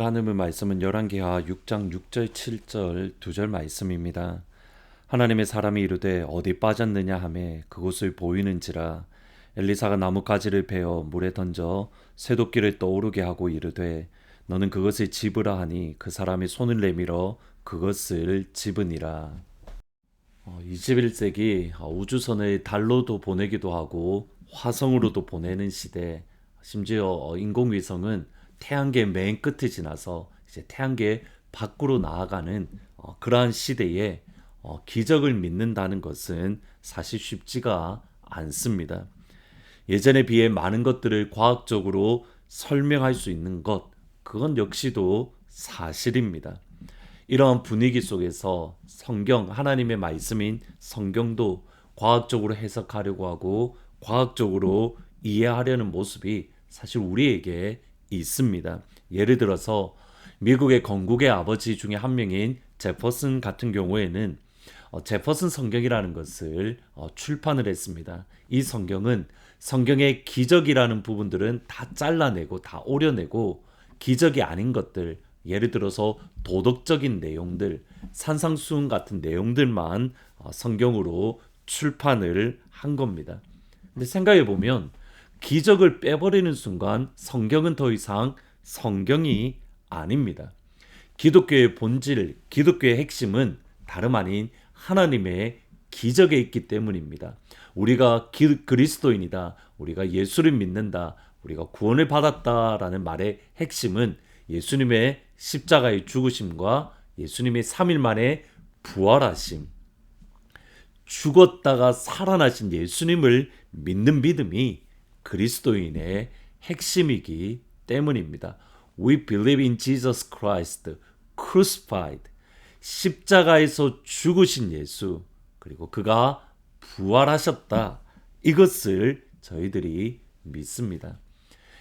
하나님의 말씀은 열왕기하 6장 6절 7절 2절 말씀입니다. 하나님의 사람이 이르되 어디 빠졌느냐 하매 그곳을 보이는지라. 엘리사가 나뭇가지를 베어 물에 던져 쇠도끼를 떠오르게 하고 이르되 너는 그것을 집으라 하니 그 사람이 손을 내밀어 그것을 집으니라. 21세기 우주선을 달로도 보내기도 하고 화성으로도 보내는 시대, 심지어 인공위성은 태양계 맨 끝에 지나서 이제 태양계 밖으로 나아가는 그러한 시대에 기적을 믿는다는 것은 사실 쉽지가 않습니다. 예전에 비해 많은 것들을 과학적으로 설명할 수 있는 것, 그건 역시도 사실입니다. 이러한 분위기 속에서 성경, 하나님의 말씀인 성경도 과학적으로 해석하려고 하고 과학적으로 이해하려는 모습이 사실 우리에게 있습니다. 예를 들어서 미국의 건국의 아버지 중에 한 명인 제퍼슨 같은 경우에는 제퍼슨 성경이라는 것을 출판을 했습니다. 이 성경은 성경의 기적이라는 부분들은 다 잘라내고 다 오려내고 기적이 아닌 것들, 예를 들어서 도덕적인 내용들, 산상수훈 같은 내용들만 성경으로 출판을 한 겁니다. 근데 생각해 보면 기적을 빼버리는 순간 성경은 더 이상 성경이 아닙니다. 기독교의 본질, 기독교의 핵심은 다름 아닌 하나님의 기적에 있기 때문입니다. 우리가 그리스도인이다, 우리가 예수를 믿는다, 우리가 구원을 받았다라는 말의 핵심은 예수님의 십자가의 죽으심과 예수님의 3일 만에 부활하심, 죽었다가 살아나신 예수님을 믿는 믿음이 그리스도인의 핵심이기 때문입니다. We believe in Jesus Christ, crucified. 십자가에서 죽으신 예수, 그리고 그가 부활하셨다. 이것을 저희들이 믿습니다.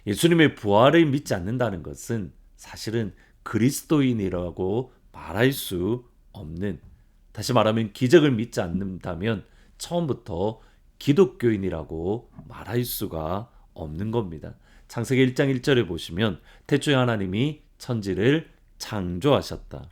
예수님의 부활을 믿지 않는다는 것은 사실은 그리스도인이라고 말할 수 없는, 다시 말하면 기적을 믿지 않는다면 처음부터 기독교인이라고 말할 수가 없는 겁니다. 창세기 1장 1절에 보시면 태초에 하나님이 천지를 창조하셨다.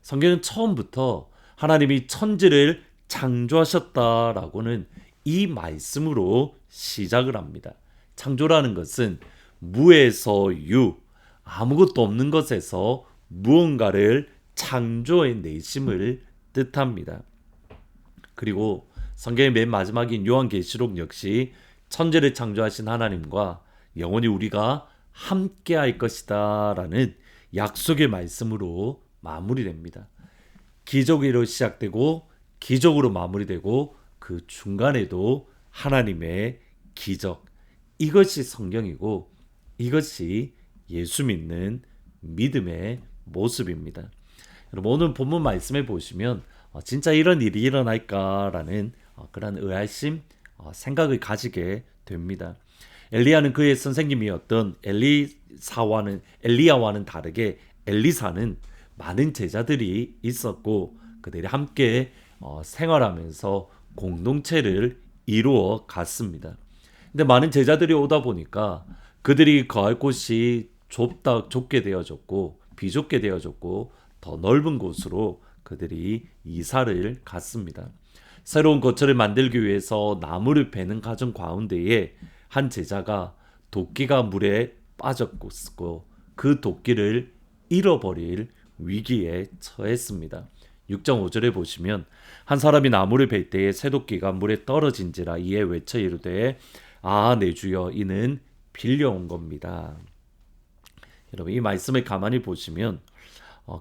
성경은 처음부터 하나님이 천지를 창조하셨다라고는 이 말씀으로 시작을 합니다. 창조라는 것은 무에서 유, 아무것도 없는 것에서 무언가를 창조해내심을 뜻합니다. 그리고 성경의 맨 마지막인 요한계시록 역시 천지를 창조하신 하나님과 영원히 우리가 함께할 것이다 라는 약속의 말씀으로 마무리됩니다. 기적으로 시작되고 기적으로 마무리되고 그 중간에도 하나님의 기적, 이것이 성경이고 이것이 예수 믿는 믿음의 모습입니다. 여러분, 오늘 본문 말씀에 보시면 진짜 이런 일이 일어날까라는 그런 의아심, 생각을 가지게 됩니다. 엘리야는 그의 선생님이었던 엘리야와는 다르게 엘리사는 많은 제자들이 있었고 그들이 함께 생활하면서 공동체를 이루어 갔습니다. 근데 많은 제자들이 오다 보니까 그들이 거할 곳이 좁게 되어졌고 비좁게 되어졌고 더 넓은 곳으로 그들이 이사를 갔습니다. 새로운 거처를 만들기 위해서 나무를 베는 과정 가운데에 한 제자가 도끼가 물에 빠졌고 그 도끼를 잃어버릴 위기에 처했습니다. 6장 5절에 보시면 한 사람이 나무를 벨 때에 쇠도끼가 물에 떨어진지라 이에 외쳐 이르되 아 내 주여 이는 빌려온 겁니다. 여러분, 이 말씀을 가만히 보시면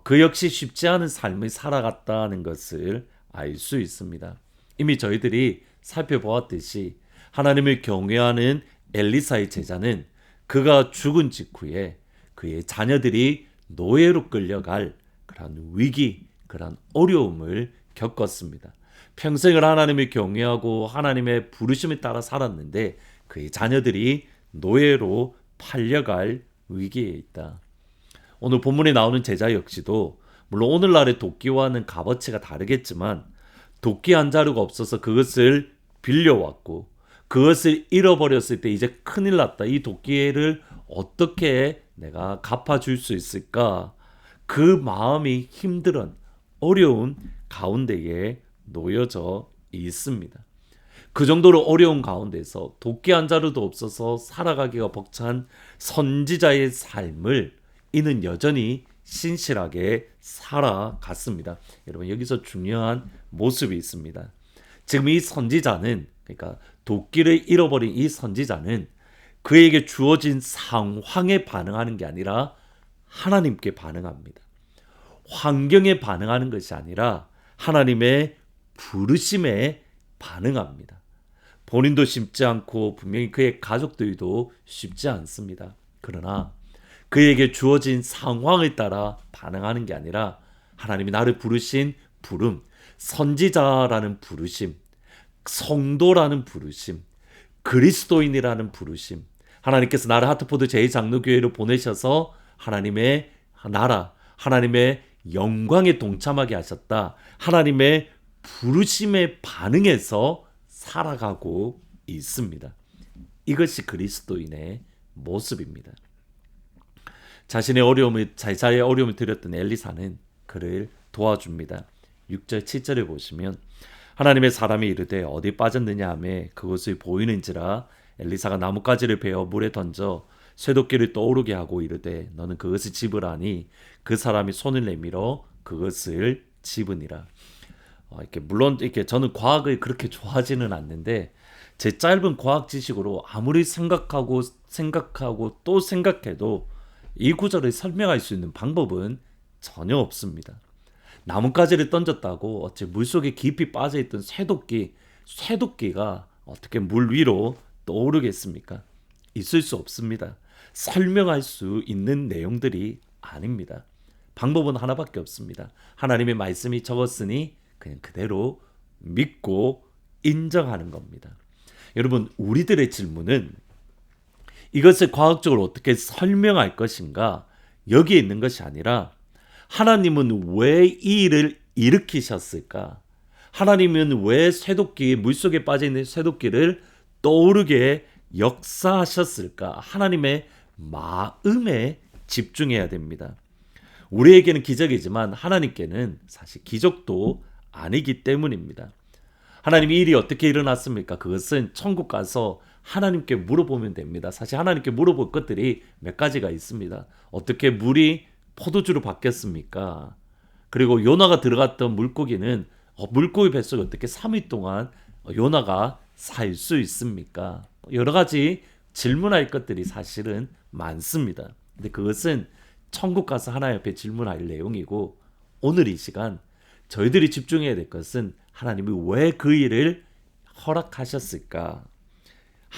그 역시 쉽지 않은 삶을 살아갔다는 것을 알 수 있습니다. 이미 저희들이 살펴보았듯이 하나님을 경외하는 엘리사의 제자는 그가 죽은 직후에 그의 자녀들이 노예로 끌려갈 그런 위기, 그런 어려움을 겪었습니다. 평생을 하나님을 경외하고 하나님의 부르심에 따라 살았는데 그의 자녀들이 노예로 팔려갈 위기에 있다. 오늘 본문에 나오는 제자 역시도 물론 오늘날의 도끼와는 값어치가 다르겠지만 도끼 한 자루가 없어서 그것을 빌려왔고 그것을 잃어버렸을 때 이제 큰일 났다. 이 도끼를 어떻게 내가 갚아줄 수 있을까? 그 마음이 힘든 어려운 가운데에 놓여져 있습니다. 그 정도로 어려운 가운데서 도끼 한 자루도 없어서 살아가기가 벅찬 선지자의 삶을 이는 여전히 신실하게 살아갔습니다. 여러분, 여기서 중요한 모습이 있습니다. 지금 이 선지자는, 그러니까 도끼를 잃어버린 이 선지자는 그에게 주어진 상황에 반응하는 게 아니라 하나님께 반응합니다. 환경에 반응하는 것이 아니라 하나님의 부르심에 반응합니다. 본인도 쉽지 않고 분명히 그의 가족들도 쉽지 않습니다. 그러나 그에게 주어진 상황에 따라 반응하는 게 아니라 하나님이 나를 부르신 부름, 선지자라는 부르심, 성도라는 부르심, 그리스도인이라는 부르심, 하나님께서 나를 하트포드 제2장로교회로 보내셔서 하나님의 나라, 하나님의 영광에 동참하게 하셨다. 하나님의 부르심에 반응해서 살아가고 있습니다. 이것이 그리스도인의 모습입니다. 자신의 어려움을, 제자의 어려움을 드렸던 엘리사는 그를 도와줍니다. 6절 7절을 보시면 하나님의 사람이 이르되 어디 빠졌느냐 하매 그것이 보이는지라 엘리사가 나뭇가지를 베어 물에 던져 쇠도끼를 떠오르게 하고 이르되 너는 그것을 집으라니 그 사람이 손을 내밀어 그것을 집으니라. 이렇게 물론 이렇게 저는 과학을 그렇게 좋아하지는 않는데 제 짧은 과학 지식으로 아무리 생각하고 또 생각해도 이 구절을 설명할 수 있는 방법은 전혀 없습니다. 나뭇가지를 던졌다고 어째 물속에 깊이 빠져있던 쇠도끼가 어떻게 물 위로 떠오르겠습니까? 있을 수 없습니다. 설명할 수 있는 내용들이 아닙니다. 방법은 하나밖에 없습니다. 하나님의 말씀이 적었으니 그냥 그대로 믿고 인정하는 겁니다. 여러분, 우리들의 질문은 이것을 과학적으로 어떻게 설명할 것인가 여기에 있는 것이 아니라 하나님은 왜 이 일을 일으키셨을까? 하나님은 왜 물속에 빠져있는 쇠도끼를 떠오르게 역사하셨을까? 하나님의 마음에 집중해야 됩니다. 우리에게는 기적이지만 하나님께는 사실 기적도 아니기 때문입니다. 하나님이 일이 어떻게 일어났습니까? 그것은 천국 가서 하나님께 물어보면 됩니다. 사실 하나님께 물어볼 것들이 몇 가지가 있습니다. 어떻게 물이 포도주로 바뀌었습니까? 그리고 요나가 들어갔던 물고기는 물고기 뱃속에 어떻게 3일 동안 요나가 살 수 있습니까? 여러 가지 질문할 것들이 사실은 많습니다. 근데 그것은 천국 가서 하나님 앞에 질문할 내용이고 오늘 이 시간 저희들이 집중해야 될 것은 하나님이 왜 그 일을 허락하셨을까?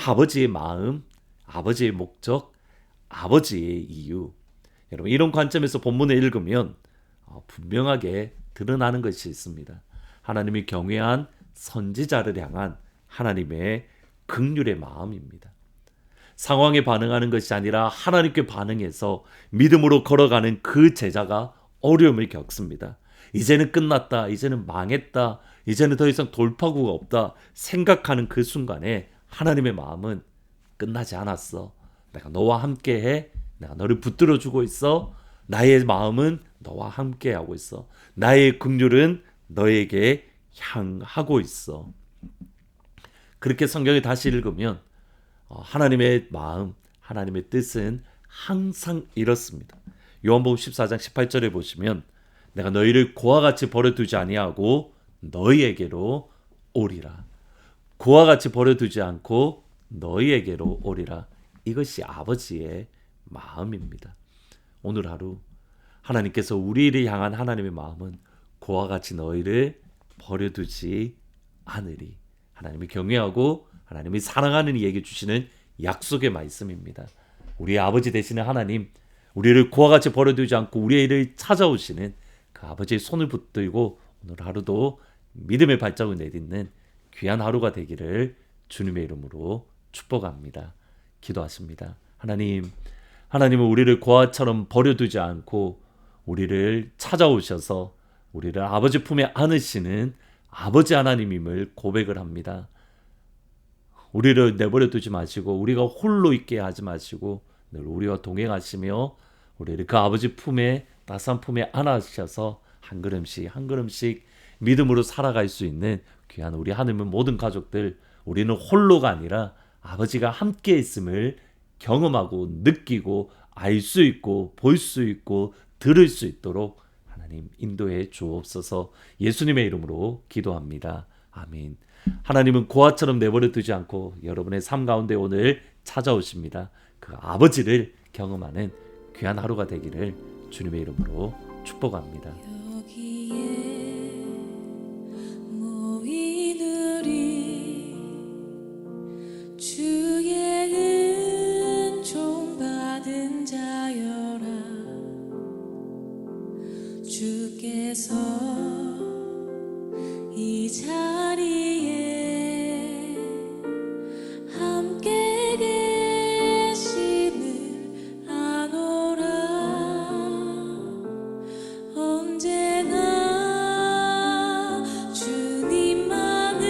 아버지의 마음, 아버지의 목적, 아버지의 이유. 여러분, 이런 관점에서 본문을 읽으면 분명하게 드러나는 것이 있습니다. 하나님이 경외한 선지자를 향한 하나님의 긍휼의 마음입니다. 상황에 반응하는 것이 아니라 하나님께 반응해서 믿음으로 걸어가는 그 제자가 어려움을 겪습니다. 이제는 끝났다, 이제는 망했다, 이제는 더 이상 돌파구가 없다 생각하는 그 순간에 하나님의 마음은 끝나지 않았어. 내가 너와 함께해. 내가 너를 붙들어주고 있어. 나의 마음은 너와 함께하고 있어. 나의 긍휼은 너에게 향하고 있어. 그렇게 성경을 다시 읽으면 하나님의 마음, 하나님의 뜻은 항상 이렇습니다. 요한복음 14장 18절에 보시면 내가 너희를 고와 같이 버려두지 아니하고 너희에게로 오리라. 고와 같이 버려두지 않고 너희에게로 오리라. 이것이 아버지의 마음입니다. 오늘 하루 하나님께서 우리를 향한 하나님의 마음은 고와 같이 너희를 버려두지 않으리. 하나님이 경외하고 하나님이 사랑하는 이에게 주시는 약속의 말씀입니다. 우리의 아버지 되시는 하나님, 우리를 고와 같이 버려두지 않고 우리를 찾아오시는 그 아버지의 손을 붙들고 오늘 하루도 믿음의 발자국을 내딛는 귀한 하루가 되기를 주님의 이름으로 축복합니다. 기도하십니다. 하나님은 우리를 고아처럼 버려두지 않고 우리를 찾아오셔서 우리를 아버지 품에 안으시는 아버지 하나님임을 고백을 합니다. 우리를 내버려 두지 마시고 우리가 홀로 있게 하지 마시고 늘 우리와 동행하시며 우리를 그 아버지 품에 따스한 품에 안아주셔서 한 걸음씩 한 걸음씩 믿음으로 살아갈 수 있는 귀한 우리 하나님의 모든 가족들, 우리는 홀로가 아니라 아버지가 함께 있음을 경험하고 느끼고 알 수 있고 볼 수 있고 들을 수 있도록 하나님 인도해 주옵소서. 예수님의 이름으로 기도합니다. 아멘. 하나님은 고아처럼 내버려 두지 않고 여러분의 삶 가운데 오늘 찾아오십니다. 그 아버지를 경험하는 귀한 하루가 되기를 주님의 이름으로 축복합니다. 여기에 모인 우리 주의 은총 받은 자여라. 주께서 이 자리에 함께 계심을 아노라. 언제나 주님만을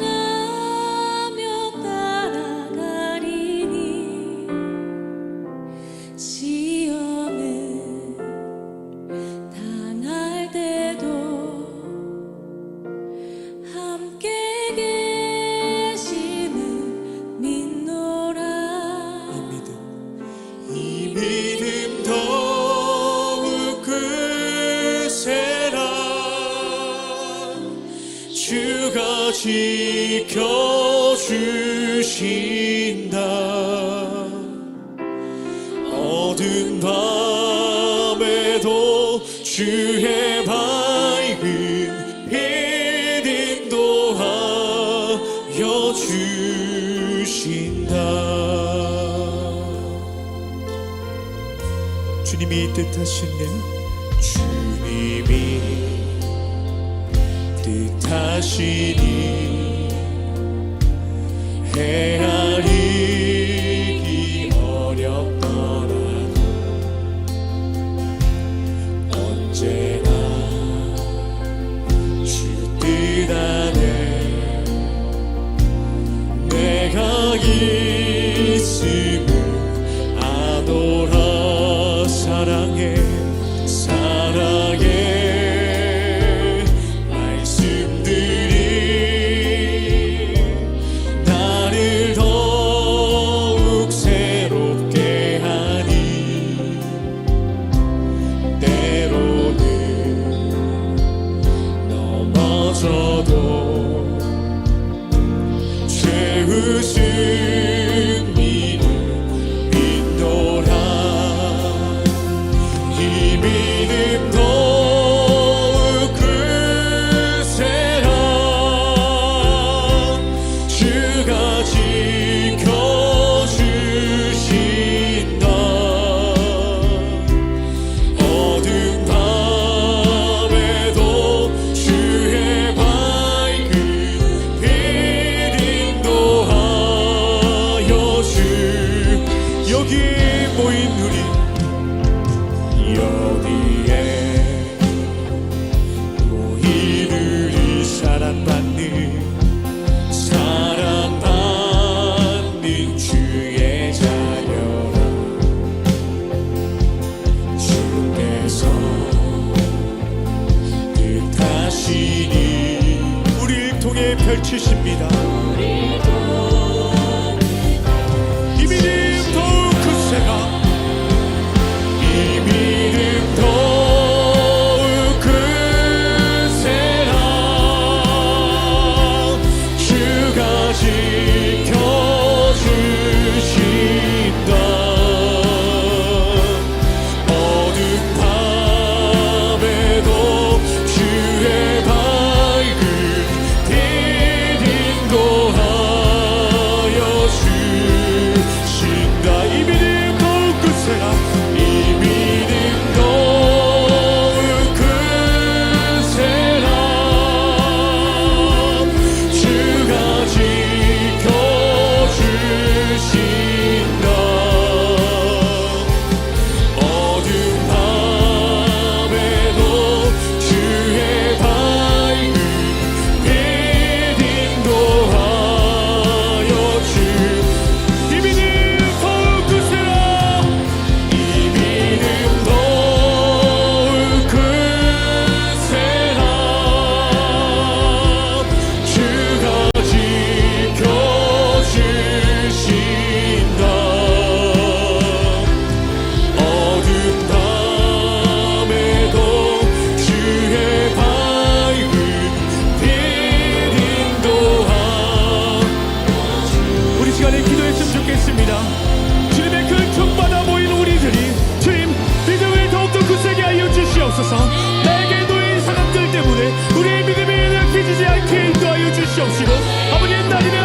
찬양하며 따라가리니 시험을 당할 때도 함께 계심을 믿노라. 이 믿음 더욱 크세라. 주가 지켜주신다. 어두운 밤에도 주의 밝은 빛도 하여 주신다. 주님이 뜻하시는 헤아리기 어렵더라도 언제나 주 뜻 안에 내가 있음을 아노라. 사랑해 말씀들이 나를 더욱 새롭게 하니 때로는 넘어져도 죄의 승리를 믿노라. 이 믿음 더욱 크세라. 주가 지켜주신다. 어두운 밤에도 주의 밝은 빛 인도하여 주. 여기 모인 우리 여기에 모인 우리 사랑받는 주의 자녀라. 주께서 뜻하시니 우리를 통해 펼치십니다. 이 믿음 더욱 크세라. 이 믿음 더욱 크세라. 주가 지켜주신다. 어두운 밤에도 주의 밝은 빛 인도하여 주시옵시고 아버지 옛날에는